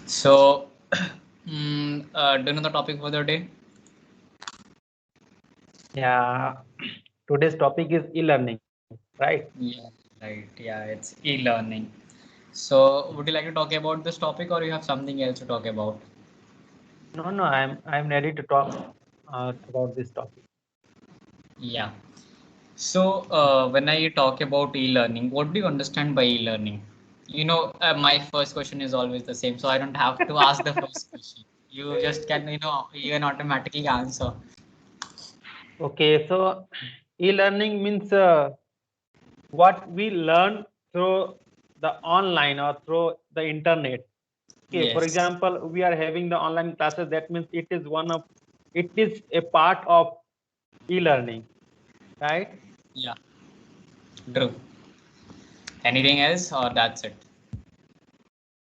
So, do you know the topic for the day? Yeah, today's topic is e-learning, right? Yeah, right. Yeah, it's e-learning. So, would you like to talk about this topic, or you have something else to talk about? No, I'm ready to talk about this topic. Yeah. So, when I talk about e-learning, what do you understand by e-learning? My first question is always the same, so I don't have to ask the first question. You just can, you can automatically answer. Okay, so e-learning means what we learn through the online or through the internet. Okay, for Yes. example, we are having the online classes. That means it is a part of e-learning, right? Yeah. True. Anything else, or that's it?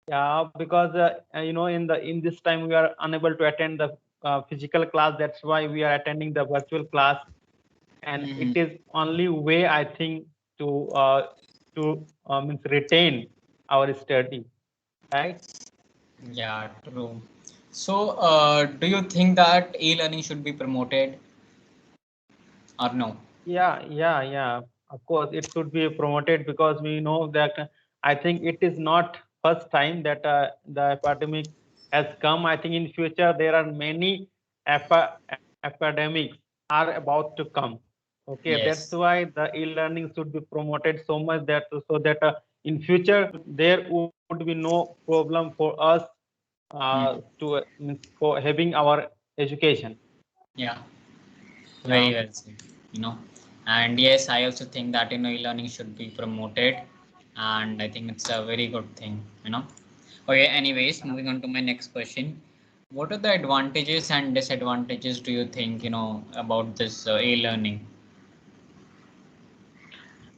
Yeah, because in this time we are unable to attend the physical class. That's why we are attending the virtual class, and it Mhm. is only way I think to means retain our study, right? Yeah, true. So, do you think that e-learning should be promoted or no? Yeah. Of course, it should be promoted because we know that I think it is not first time that the epidemic has come. I think in future there are many epidemics are about to come. Okay, that's Yes. why the e-learning should be promoted so much that so that in future there would be no problem for us Hmm. to means for having our education. Yeah, very Yeah. well said. You know, and yes, I also think that e-learning should be promoted, and I think it's a very good thing. Okay. Anyways, moving on to my next question. What are the advantages and disadvantages do you think about this e-learning?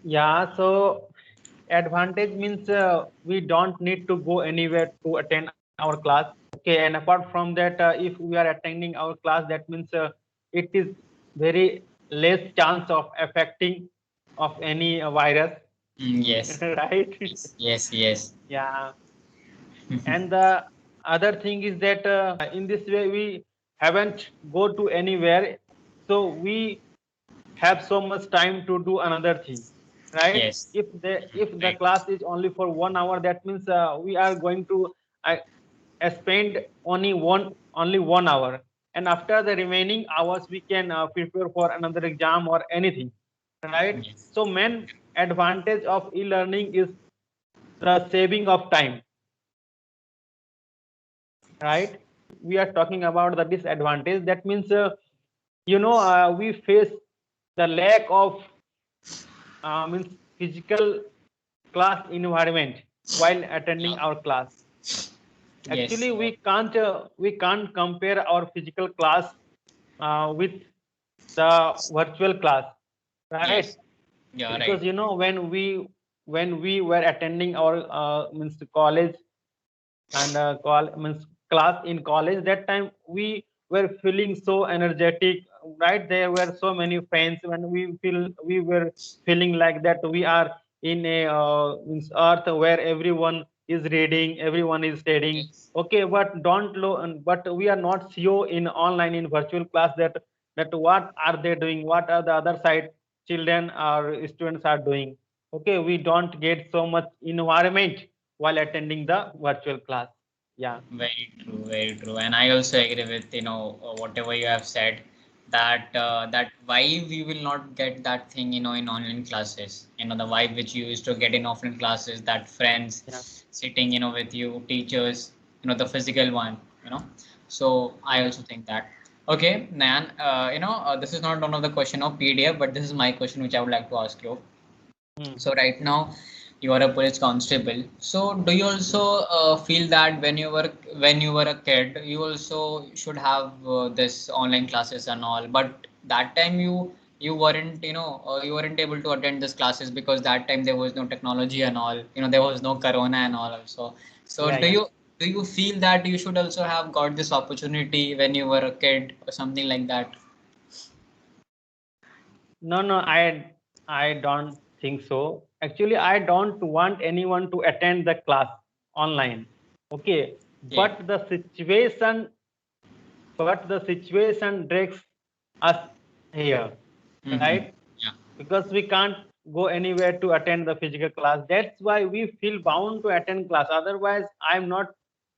Yeah, so advantage means we don't need to go anywhere to attend our class. Okay, and apart from that, if we are attending our class, that means it is very less chance of affecting of any virus, Yes. right? Yes. Yes. Yes. Yeah, and the other thing is that in this way we haven't go to anywhere, so we have so much time to do another thing, right? Yes. If the Right. class is only for 1 hour, that means we are going to uh, spend only 1 hour, and after the remaining hours we can prepare for another exam or anything, right? Yes. So main advantage of e-learning is the saving of time, right? If we are talking about the disadvantage, that means we face the lack of means physical class environment while attending Yeah. our class. Yes. Actually we can't compare our physical class with the virtual class, right? Yes. Yeah. Because Right. when we were attending our means college and means class in college, that time we were feeling so energetic, right? There were so many friends when we were feeling like that we are in a means earth where everyone is reading, everyone is studying. Yes. Okay, but we are not sure in online, in virtual class, that what are they doing, what are the other side children or students are doing. Okay, we don't get so much environment while attending the virtual class. Yeah. Very true, very true. And I also agree with whatever you have said, that that vibe you will not get that thing in online classes. The vibe which you used to get in offline classes, that friends Yeah. sitting with you, teachers, the physical one. So I Yeah. also think that. Okay, Nan, this is not one of the question of PDF, but this is my question which I would like to ask you. Hmm. So right now you are a police constable. So do you also feel that when you were a kid, you also should have this online classes and all, but that time you weren't able to attend these classes because that time there was no technology and all. There was no corona and all also. So Yeah. do Yeah. you do you feel that you should also have got this opportunity when you were a kid or something like that? No, I don't think so. Actually, I don't want anyone to attend the class online. Okay. Yeah. But the situation drags us here, Mm-hmm. right? Yeah. Because we can't go anywhere to attend the physical class. That's why we feel bound to attend class. Otherwise, I'm not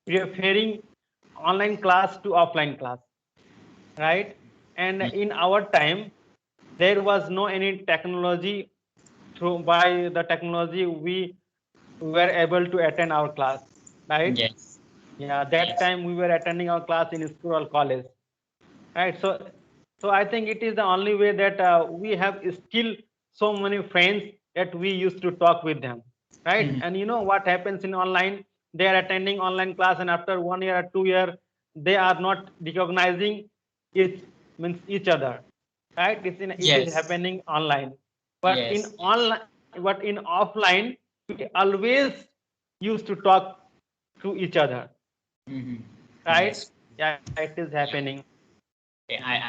preferring online class to offline class, right? And Yeah. in our time, there was no any technology. Through by the technology, we were able to attend our class, right? Yes. Yeah, that Yes. time we were attending our class in school or college, right? So I think it is the only way that we have still so many friends that we used to talk with them, right? Mm-hmm. And you know what happens in online, they are attending online class, and after 1 year or 2 year they are not recognizing each means each other, right? It is Yes. happening online, but in Yes. Yes. online, but in offline we always used to talk to each other, Mm-hmm. right? Yes. Yeah, it is Yeah. happening.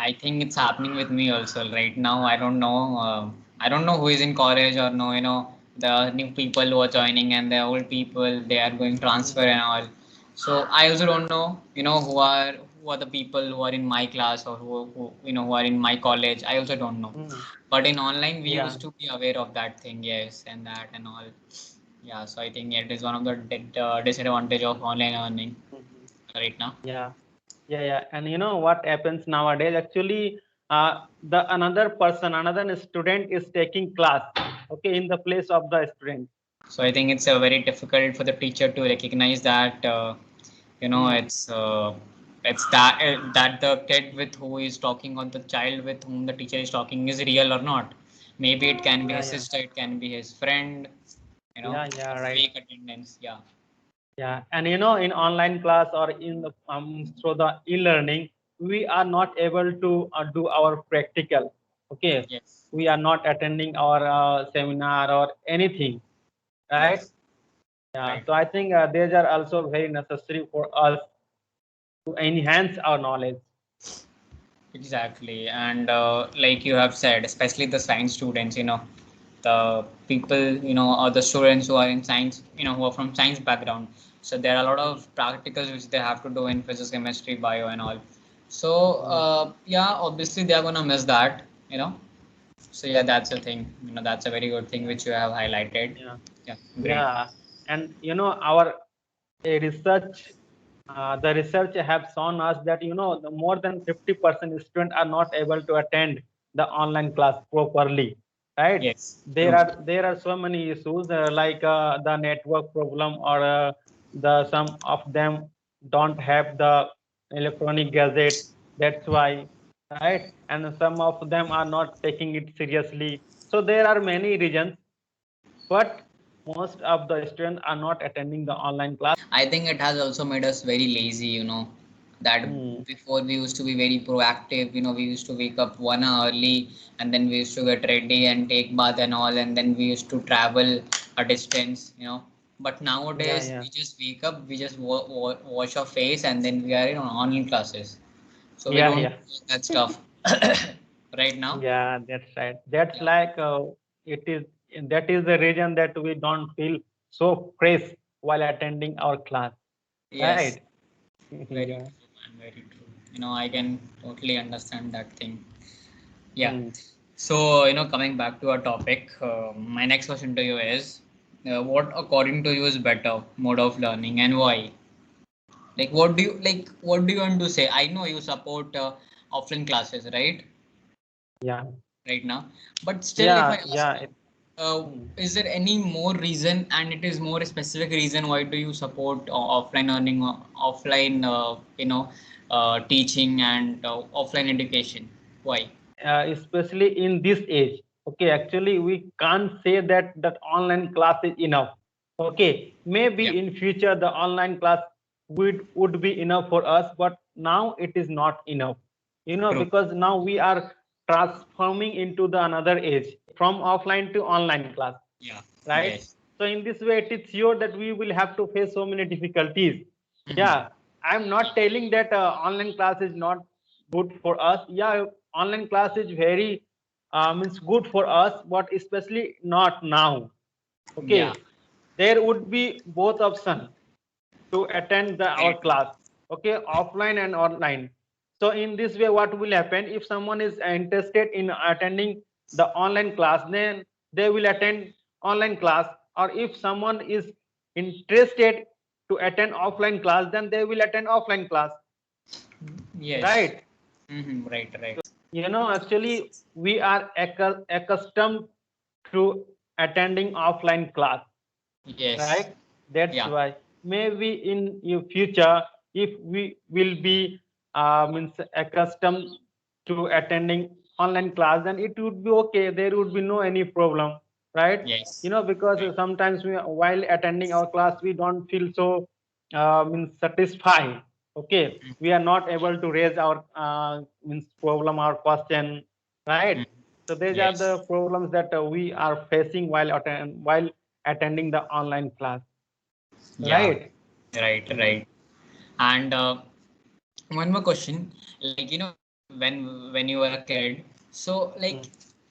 I think it's happening with me also right now. I don't know. I don't know who is in college or no. The new people who are joining and the old people they are going transfer Mhm. and all. So I also don't know. Who are the people who are in my class or who are in my college. I also don't know. Mm. But in online we Yeah. used to be aware of that thing. Yes, and that and all. Yeah. So I think it is one of the disadvantage of online learning Mhm. right now. Yeah. Yeah. And you know what happens nowadays? Actually, another student is taking class, okay, in the place of the student. So I think it's very difficult for the teacher to recognize that Mm. it's that the kid with who is talking or the child with whom the teacher is talking is real or not. Maybe it can be Yeah. his Yeah. sister, it can be his friend. Yeah. Yeah. Right. Fake attendance. Yeah. Yeah. And you know, in online class or in the through the e-learning, we are not able to do our practical. Okay. Yes. We are not attending our seminar or anything, right? Yes. Yeah, Right. so I think these are also very necessary for us to enhance our knowledge. Exactly. And like you have said, especially the science students, the people, or the students who are in science, who are from science background. So there are a lot Mm, of practicals which they have to do in physics, chemistry, bio, and all. So mm. yeah, obviously they are gonna miss that. So yeah, that's a thing. That's a very good thing Yeah, which you have highlighted. yeah, Yeah, great. yeah. And you know, our research, the research have shown us that the more than 50% students are not able to attend the online class properly, right? Yes, There true. are there are so many issues like the network problem, or the some of them don't have the electronic gadget. That's why, right? And some of them are not taking it seriously. So there are many reasons, but most of the students are not attending the online class. I think it has also made us very lazy, Hmm. that before we used to be very proactive, we used to wake up 1 hour early and then we used to get ready and take bath and all, and then we used to travel a distance. But Yeah, nowadays yeah, we just wake up, we just wash our face and then we are in online classes. So we yeah, don't yeah. do that stuff right now. Yeah, that's right. That's Yeah. like it is. That is the reason that we don't feel so fresh while attending our class, Yes. right? Very Yeah. true, man. Very true. I can totally understand that thing. Yeah. Hmm. So, coming back to our topic, my next question to you is, what according to you is better mode of learning and why? Like, what do you like? What do you want to say? I know you support offline classes, right? Yeah. Right now, but still, if I Yeah. ask Yeah. you, is there any more reason, and it is more specific reason, why do you support offline learning, or offline, teaching and offline education? Why? Especially in this age, okay, actually we can't say that online class is enough. Okay, maybe Yeah, in future the online class would be enough for us, but now it is not enough, true. because now we are transforming into the another age, from offline to online class, Yeah. right? Yes. So in this way, it is sure that we will have to face so many difficulties. Hmm. Yeah, I'm not telling that online class is not good for us. Yeah, online class is very means good for us, but especially not now. Yeah. Okay, there would be both option to attend our class, okay, offline and online. So in this way, what will happen if someone is interested in attending the online class, then they will attend online class, or if someone is interested to attend offline class, then they will attend offline class, Yes. right? Right, right. Actually, we are accustomed to attending offline class, Yes. right? That's Yeah. why maybe in future, if we will be means accustomed to attending online class, then it would be okay. There would be no any problem, right? Yes. Because Right. sometimes while attending our class, we don't feel so means satisfied. Okay, we are not able to raise our means problem or question, right? Mm. So these are Yes. the problems that we are facing while attending the online class, Yeah. right? Right, Mm. right. And one more question, like when you were a kid, so like Mm.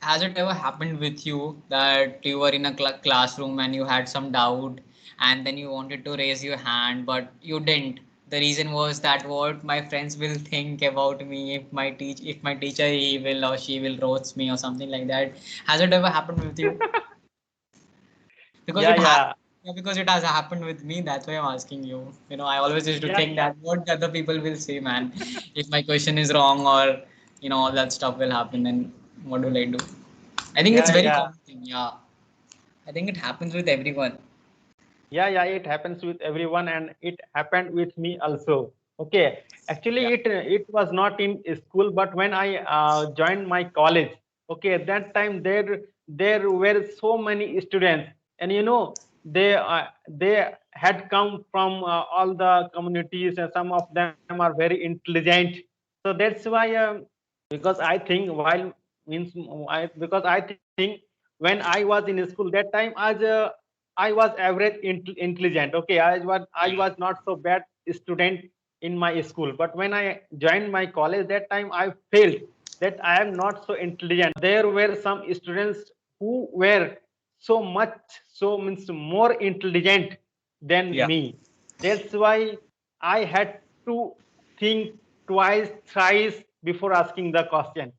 has it ever happened with you that you were in a classroom and you had some doubt and then you wanted to raise your hand but you didn't? The reason was that what my friends will think about me if my teacher he will or she will roast me or something like that. Has it ever happened with you? Because Yeah, it has. yeah, Yeah, because it has happened with me. That's why I'm asking you. I always used to yeah, think yeah, that what the other people will say, man. If my question is wrong or all that stuff will happen, then what will I do? I think it's yeah, very yeah. common thing. Yeah, I think it happens with everyone. Yeah, yeah, it happens with everyone, and it happened with me also. Okay, actually, Yeah. it was not in school, but when I joined my college, okay, at that time there were so many students, and they had come from all the communities, and some of them are very intelligent. So that's why, because I think while means because I think when I was in school that time, as I was average intelligent. Okay, I Yeah. was not so bad student in my school. But when I joined my college, that time I felt that I am not so intelligent. There were some students who were so much, so means more intelligent than Yeah. me. That's why I had to think twice, thrice before asking the question,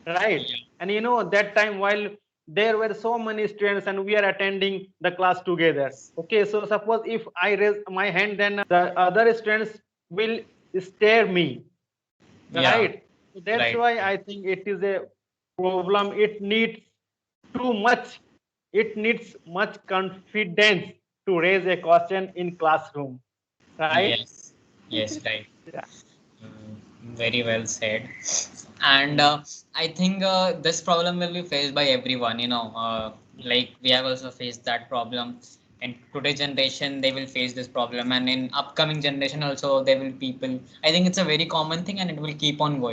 right? Yeah. And that time, while there were so many students and we are attending the class together, okay, so suppose if I raise my hand, then the other students will stare me, Yeah. right? So that's Right. why I think it is a problem. It needs too much, it needs much confidence to raise a question in classroom, right? Yes. Yes. Right. Yeah. Very well said. And I think this problem will be faced by everyone. Like we have also faced that problem. And today's generation, they will face this problem, and in upcoming generation also, there will people. I think it's a very common thing, and it will keep on going.